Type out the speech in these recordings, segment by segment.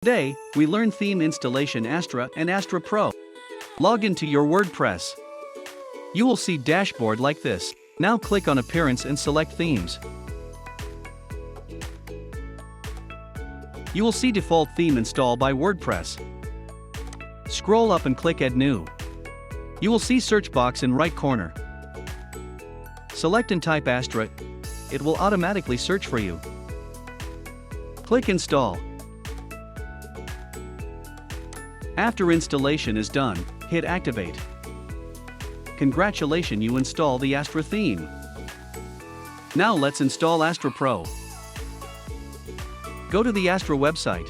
Today, we learn theme installation Astra and Astra Pro. Log into your WordPress. You will see dashboard like this. Now click on Appearance and select Themes. You will see default theme install by WordPress. Scroll up and click Add New. You will see search box in right corner. Select and type Astra. It will automatically search for you. Click Install. After installation is done, hit Activate. Congratulations, you install the Astra theme. Now let's install Astra Pro. Go to the Astra website.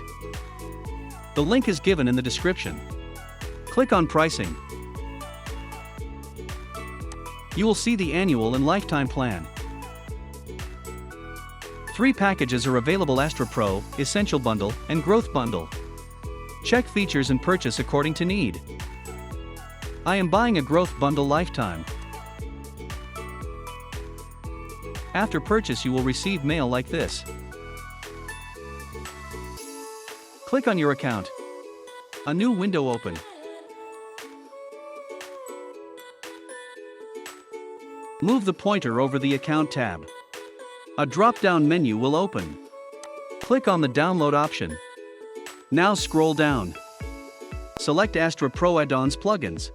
The link is given in the description. Click on Pricing. You will see the annual and lifetime plan. 3 packages are available: Astra Pro, Essential Bundle, and Growth Bundle. Check features and purchase according to need. I am buying a Growth Bundle Lifetime. After purchase you will receive mail like this. Click on your account. A new window open. Move the pointer over the Account tab. A drop-down menu will open. Click on the Download option. Now scroll down. Select Astra Pro Add-ons Plugins.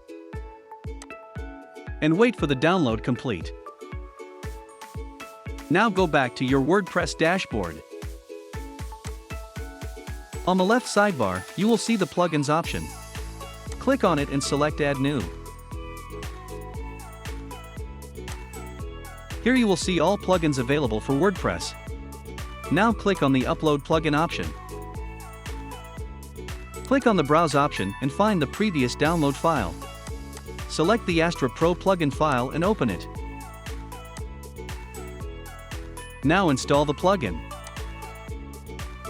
And wait for the download complete. Now go back to your WordPress dashboard. On the left sidebar, you will see the Plugins option. Click on it and select Add New. Here you will see all plugins available for WordPress. Now click on the Upload plugin option. Click on the Browse option and find the previous download file. Select the Astra Pro plugin file and open it. Now install the plugin.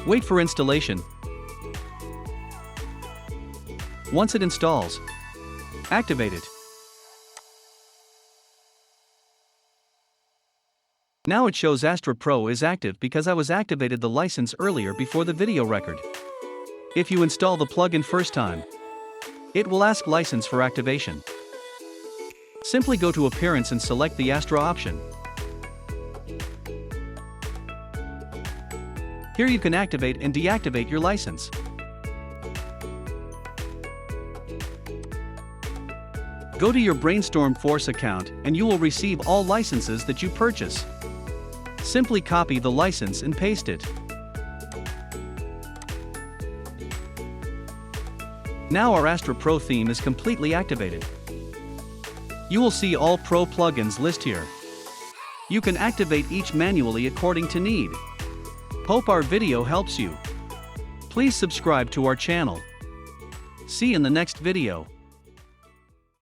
Wait for installation. Once it installs, activate it. Now it shows Astra Pro is active because I was activated the license earlier before the video record. If you install the plugin first time, it will ask license for activation. Simply go to Appearance and select the Astra option. Here you can activate and deactivate your license. Go to your Brainstorm Force account and you will receive all licenses that you purchase. Simply copy the license and paste it. Now our Astra Pro theme is completely activated. You will see all Pro plugins list here. You can activate each manually according to need. Hope our video helps you. Please subscribe to our channel. See you in the next video.